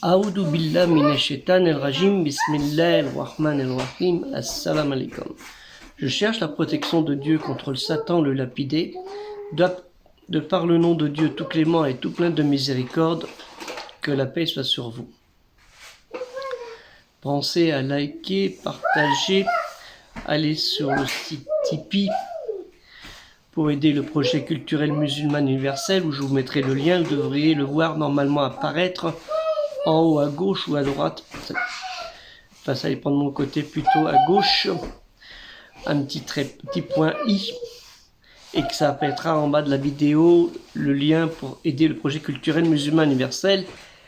Aoudou billah minash shaitanir rajim, bismillahir rahmanir rahim, assalamu alaikum. Je cherche la protection de Dieu contre le Satan, le lapidé, de par le nom de Dieu tout clément et tout plein de miséricorde, que la paix soit sur vous. Pensez à liker, partager, allez sur le site Tipeee pour aider le projet culturel musulman universel, où je vous mettrai le lien, vous devriez le voir normalement apparaître en haut à gauche ou à droite. Enfin, ça dépend de mon côté, plutôt à gauche. Un petit point I, et que ça apparaîtra en bas de la vidéo le lien pour aider le projet culturel musulman universel.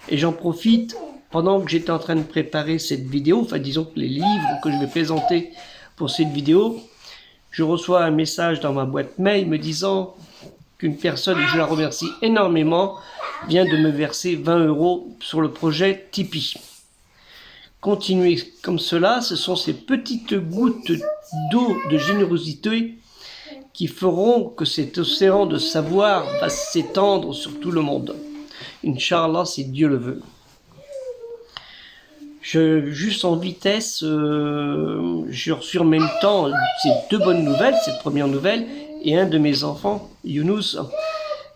Et j'en profite, pendant que j'étais en train de préparer cette vidéo, enfin disons que les livres que je vais présenter pour cette vidéo, je reçois un message dans ma boîte mail me disant qu'une personne, et je la remercie énormément, vient de me verser 20 € sur le projet Tipeee. Continuez comme cela, ce sont ces petites gouttes d'eau de générosité qui feront que cet océan de savoir va s'étendre sur tout le monde. Inch'Allah, si Dieu le veut. Juste en vitesse, j'ai reçu en même temps ces deux bonnes nouvelles, cette première nouvelle, et un de mes enfants, Younous,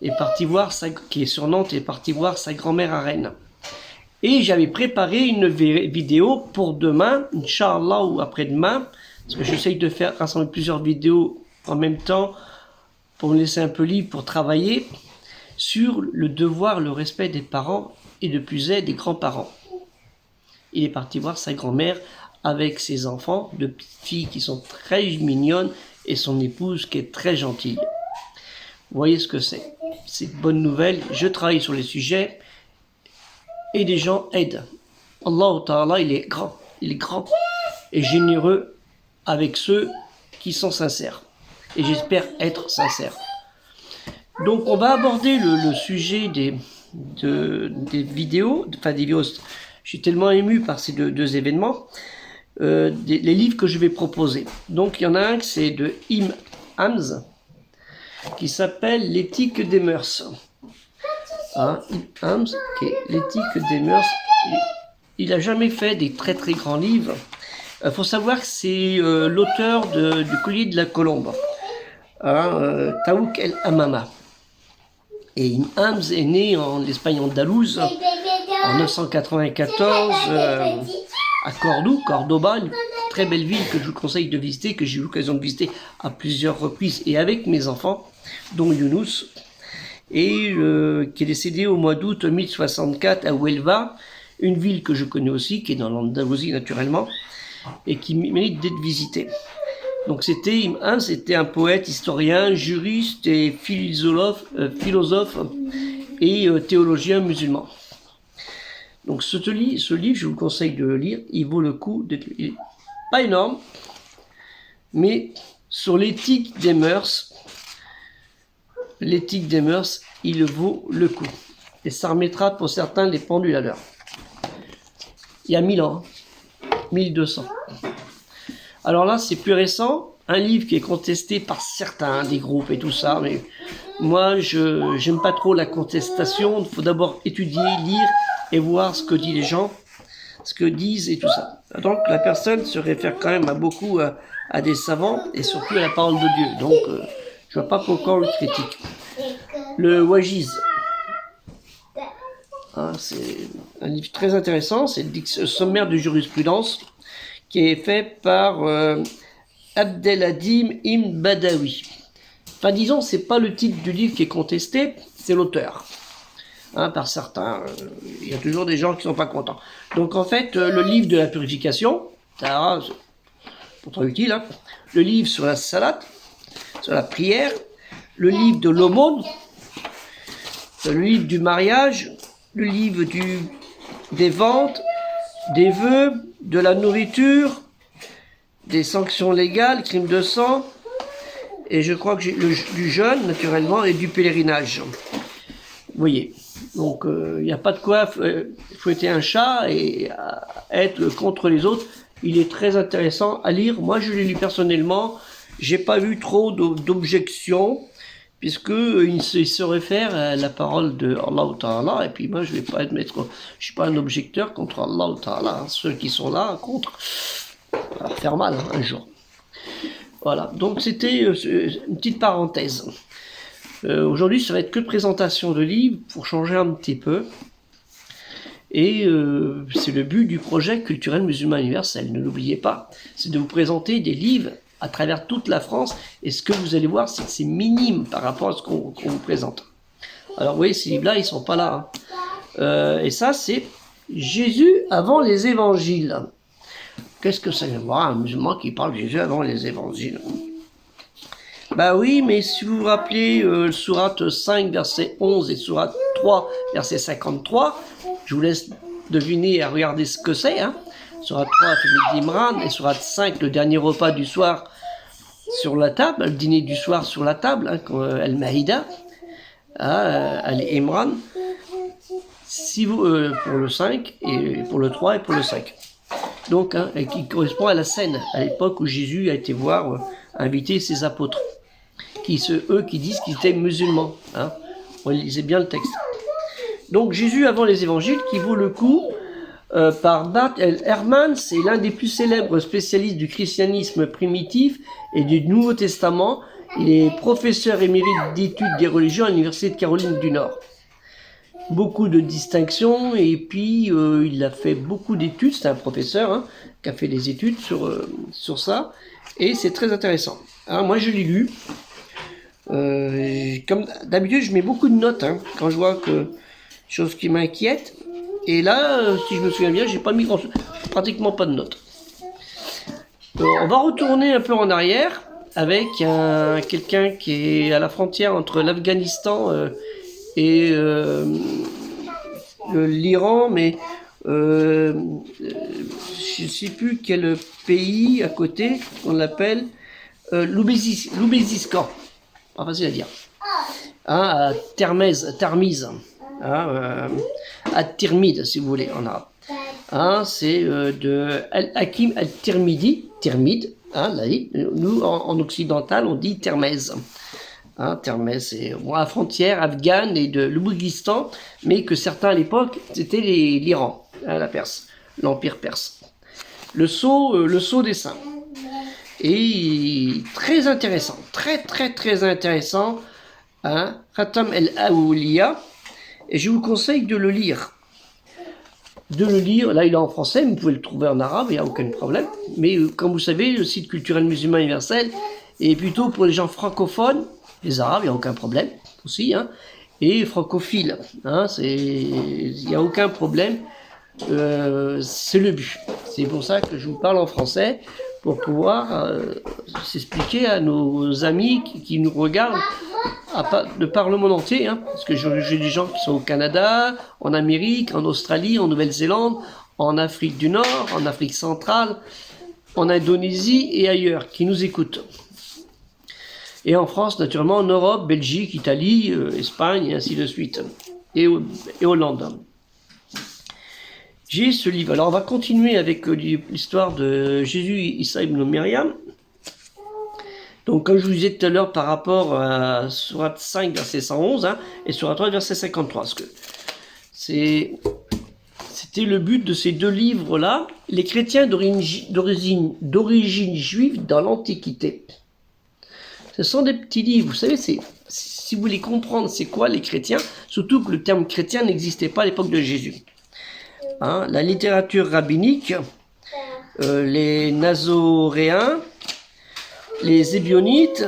est parti voir qui est sur Nantes, est parti voir sa grand-mère à Rennes. Et j'avais préparé une vidéo pour demain, Inch'Allah, ou après-demain, parce que j'essaye de faire rassembler plusieurs vidéos en même temps pour me laisser un peu libre pour travailler sur le devoir, le respect des parents et de plus est des grands-parents. Il est parti voir sa grand-mère avec ses enfants, deux petites filles qui sont très mignonnes et son épouse qui est très gentille. Vous voyez ce que c'est. C'est une bonne nouvelle. Je travaille sur les sujets et des gens aident. Allah Ta'ala, il est grand et généreux avec ceux qui sont sincères. Et j'espère être sincère. Donc on va aborder le sujet des vidéos, enfin des vidéos. Je suis tellement ému par ces deux événements, les livres que je vais proposer. Donc il y en a un, c'est de Ibn Hamz, qui s'appelle L'éthique des mœurs. Ibn Hamz, l'éthique des mœurs, il n'a jamais fait des très très grands livres. Il faut savoir que c'est l'auteur du Collier de la Colombe, Taouk el-Hamama. Et Ibn Hamz est né en Espagne andalouse en 994 à Cordoba, une très belle ville que je vous conseille de visiter, que j'ai eu l'occasion de visiter à plusieurs reprises et avec mes enfants, dont Younous, et qui est décédé au mois d'août 1064 à Huelva, une ville que je connais aussi, qui est dans l'Andalousie naturellement, et qui mérite d'être visitée. Donc Ibn Hamz, c'était un poète, historien, juriste et philosophe et théologien musulman. Donc ce livre, je vous conseille de le lire, il vaut le coup d'être lu. Il n'est pas énorme, mais sur l'éthique des mœurs, il vaut le coup. Et ça remettra pour certains les pendules à l'heure. Il y a 1000 ans, 1200. Alors là, c'est plus récent, un livre qui est contesté par certains, des groupes et tout ça, mais moi, je n'aime pas trop la contestation. Il faut d'abord étudier, lire et voir ce que disent les gens, ce que disent et tout ça. Donc la personne se réfère quand même beaucoup à des savants et surtout à la parole de Dieu. Donc je vois pas pourquoi on le critique. Le Wajiz, c'est un livre très intéressant, c'est le sommaire de jurisprudence qui est fait par Abdelhadim Ibn Badawi. Enfin disons, c'est pas le titre du livre qui est contesté, c'est l'auteur. Par certains, il y a toujours des gens qui sont pas contents. Donc en fait, le livre de la purification, c'est pourtant utile, le livre sur la salat, sur la prière, le livre de l'aumône, le livre du mariage, le livre des ventes, des vœux, de la nourriture, des sanctions légales, crimes de sang, et je crois que j'ai du jeûne naturellement et du pèlerinage. Vous voyez. Donc, il n'y a pas de quoi fouetter un chat et être contre les autres. Il est très intéressant à lire. Moi, je l'ai lu personnellement. J'ai pas vu trop d'objections. puisque il se réfère à la parole de Allah Ta'ala, et puis moi je suis pas un objecteur contre Allah Ta'ala, hein. Ceux qui sont là contre, ça va faire mal hein, un jour. Voilà, donc c'était une petite parenthèse. Aujourd'hui ça va être que de présentation de livres pour changer un petit peu. Et c'est le but du projet culturel musulman universel, ne l'oubliez pas, c'est de vous présenter des livres à travers toute la France, et ce que vous allez voir, c'est que c'est minime par rapport à ce qu'on vous présente. Alors vous voyez, ces livres-là, ils sont pas là. Hein. Et ça, c'est Jésus avant les évangiles. Qu'est-ce que ça veut voir un musulman qui parle de Jésus avant les évangiles? Bah oui, mais si vous vous rappelez sourate 5, verset 11 et sourate 3, verset 53, je vous laisse deviner et regarder ce que c'est. Hein. Sourate 3, Famille d'Imran, et sourate 5, le dernier repas du soir sur la table, le dîner du soir sur la table, hein, Al-Mahida, Al-Imran, si vous, pour le 5, et pour le 3 et pour le 5. Donc, hein, et qui correspond à la scène, à l'époque où Jésus a été voir, inviter ses apôtres, eux qui disent qu'ils étaient musulmans. Hein. On lisait bien le texte. Donc Jésus avant les évangiles, qui vaut le coup, par Bart Ehrman, c'est l'un des plus célèbres spécialistes du christianisme primitif et du Nouveau Testament. Il est professeur émérite d'études des religions à l'Université de Caroline du Nord. Beaucoup de distinctions, et puis il a fait beaucoup d'études, c'est un professeur hein, qui a fait des études sur ça, et c'est très intéressant. Hein, moi je l'ai lu, comme d'habitude je mets beaucoup de notes hein, quand je vois que chose qui m'inquiète, et là si je me souviens bien j'ai pas mis pratiquement pas de notes. On va retourner un peu en arrière avec quelqu'un qui est à la frontière entre l'Afghanistan et l'Iran, mais je ne sais plus quel pays à côté, on l'appelle l'Ouzbékistan, pas facile à dire, hein, à Termiz, hein, à Tirmidh si vous voulez en arabe. Hein, c'est de Al-Hakim al-Tirmidhi, hein, là, nous en occidental on dit Termez. Hein, Termez, c'est la frontière afghane et de l'Ouzbékistan, mais que certains à l'époque, c'était l'Iran, hein, la Perse, l'Empire perse. Le sceau des saints. Et très intéressant, très intéressant, hein, Khatam el-Awliya, et je vous conseille de le lire. Là il est en français, mais vous pouvez le trouver en arabe, il n'y a aucun problème. Mais comme vous savez, le site culturel musulman universel est plutôt pour les gens francophones, les arabes, il n'y a aucun problème aussi, hein, et francophiles, hein, il n'y a aucun problème, c'est le but. C'est pour ça que je vous parle en français, pour pouvoir s'expliquer à nos amis qui nous regardent de par le monde entier, hein, parce que j'ai des gens qui sont au Canada, en Amérique, en Australie, en Nouvelle-Zélande, en Afrique du Nord, en Afrique centrale, en Indonésie et ailleurs, qui nous écoutent. Et en France, naturellement, en Europe, Belgique, Italie, Espagne, et ainsi de suite. Et Hollande. J'ai ce livre. Alors, on va continuer avec l'histoire de Jésus, Issa ibn Myriam. Donc, comme je vous disais tout à l'heure, par rapport à Sourate 5, verset 111, hein, et Sourate 3, verset 53. Parce que c'était le but de ces deux livres-là. Les chrétiens d'origine juive dans l'Antiquité. Ce sont des petits livres, vous savez, si vous voulez comprendre c'est quoi les chrétiens, surtout que le terme chrétien n'existait pas à l'époque de Jésus. Hein, la littérature rabbinique, les Nazoréens, les Ébionites,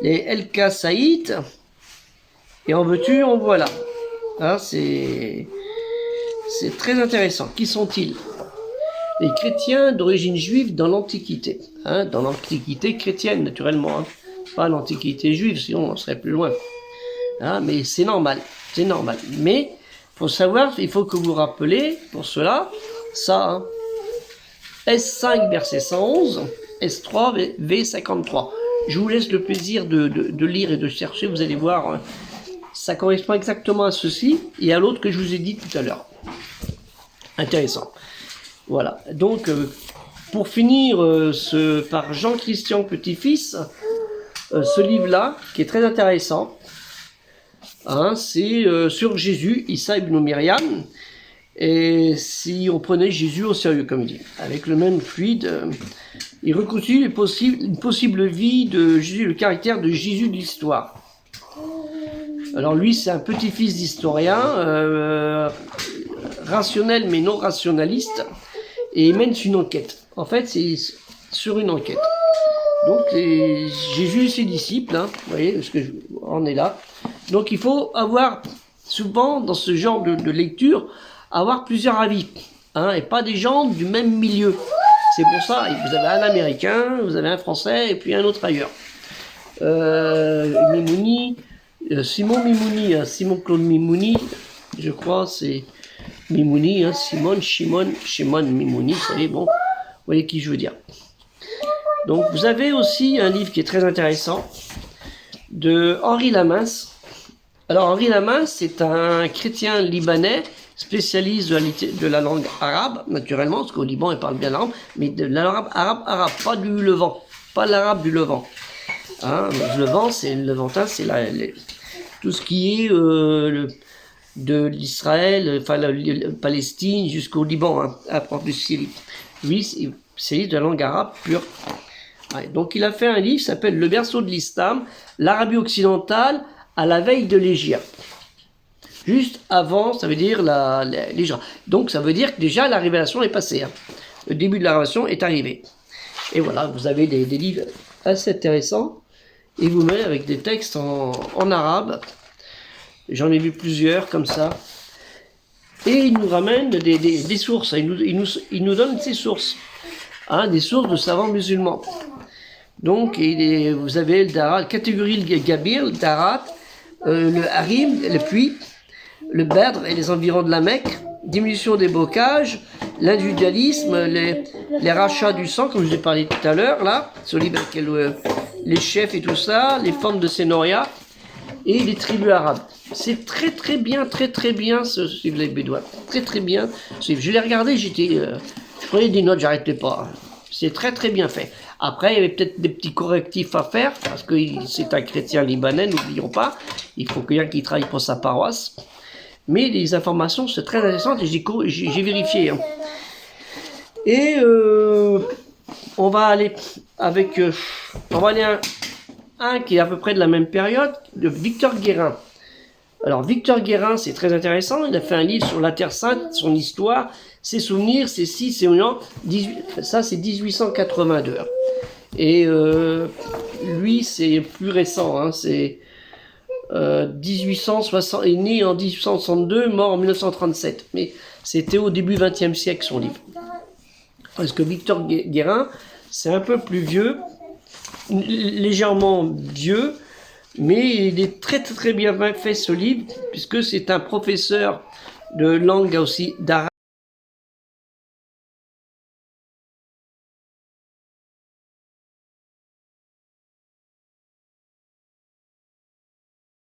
les El-Kassaïtes, et en veux-tu, en voilà. Hein, c'est très intéressant. Qui sont-ils? Les chrétiens d'origine juive dans l'Antiquité. Hein, dans l'Antiquité chrétienne, naturellement. Hein, pas l'Antiquité juive, sinon on serait plus loin. Hein, mais c'est normal. Mais, faut savoir, il faut que vous vous rappelez, pour cela, ça. Hein, S5, verset 111, S3, V53. Je vous laisse le plaisir de lire et de chercher, vous allez voir. Hein, ça correspond exactement à ceci et à l'autre que je vous ai dit tout à l'heure. Intéressant. Voilà, donc pour finir par Jean-Christian Petit-Fils, ce livre-là, qui est très intéressant. Hein, c'est sur Jésus, Issa ibn Myriam. Et si on prenait Jésus au sérieux, comme il dit, avec le même fluide, il reconstitue une possible vie de Jésus, le caractère de Jésus de l'histoire. Alors lui, c'est un petit-fils d'historien, rationnel mais non rationaliste, et il mène une enquête. En fait, c'est sur une enquête. Donc Jésus et ses disciples, hein, vous voyez, parce que on est là. Donc il faut avoir, souvent dans ce genre de lecture, avoir plusieurs avis, hein, et pas des gens du même milieu. C'est pour ça, vous avez un Américain, vous avez un Français, et puis un autre ailleurs. Mimouni, Simon Mimouni, hein, Simon-Claude Mimouni, je crois, c'est Mimouni, hein, Shimon Mimouni, vous savez, bon, vous voyez qui je veux dire. Donc vous avez aussi un livre qui est très intéressant, de Henri Lamince. Alors Henri Lamince, c'est un chrétien libanais, spécialiste de la langue arabe, naturellement, parce qu'au Liban, il parle bien l'arabe, mais de l'arabe arabe, pas du Levant, pas l'arabe du Levant. Hein, le Levant, c'est le Levantin, c'est tout ce qui est de l'Israël, enfin la Palestine, jusqu'au Liban, hein, à propos de Syrie. Lui, c'est de la langue arabe pure. Ouais, donc il a fait un livre qui s'appelle Le berceau de l'islam, l'Arabie occidentale à la veille de l'Hégire. Juste avant, ça veut dire l'Hégire. Donc ça veut dire que déjà la révélation est passée. Hein. Le début de la révélation est arrivé. Et voilà, vous avez des livres assez intéressants. Et vous-même avec des textes en arabe. J'en ai vu plusieurs comme ça. Et il nous ramène des sources. Il nous donne ses sources. Hein, des sources de savants musulmans. Donc vous avez le Darat, catégorie le Gabir, le Darat, le Harim, le puits, le Badr et les environs de la Mecque, diminution des bocages, l'individualisme, les rachats du sang, comme je vous ai parlé tout à l'heure, là, ce livre avec les chefs et tout ça, les formes de Sénoria et les tribus arabes. C'est très bien ce livre, les Bédouins. Très bien. Je l'ai regardé, je prenais des notes, j'arrêtais pas. C'est très bien fait. Après, il y avait peut-être des petits correctifs à faire, parce que c'est un chrétien libanais, n'oublions pas. Il faut quelqu'un qui travaille pour sa paroisse. Mais les informations, c'est très intéressant et j'ai vérifié. Hein. Et on va aller avec... un qui est à peu près de la même période, de Victor Guérin. Alors, Victor Guérin, c'est très intéressant. Il a fait un livre sur la Terre Sainte, son histoire, ses souvenirs, ses si, ses non. Ça, c'est 1882. Et lui, c'est plus récent. Hein, c'est 1860. Il est né en 1862, mort en 1937. Mais c'était au début 20e siècle, son livre. Parce que Victor Guérin, c'est un peu plus vieux, légèrement vieux, mais il est très bien fait ce livre, puisque c'est un professeur de langue aussi d'arabe.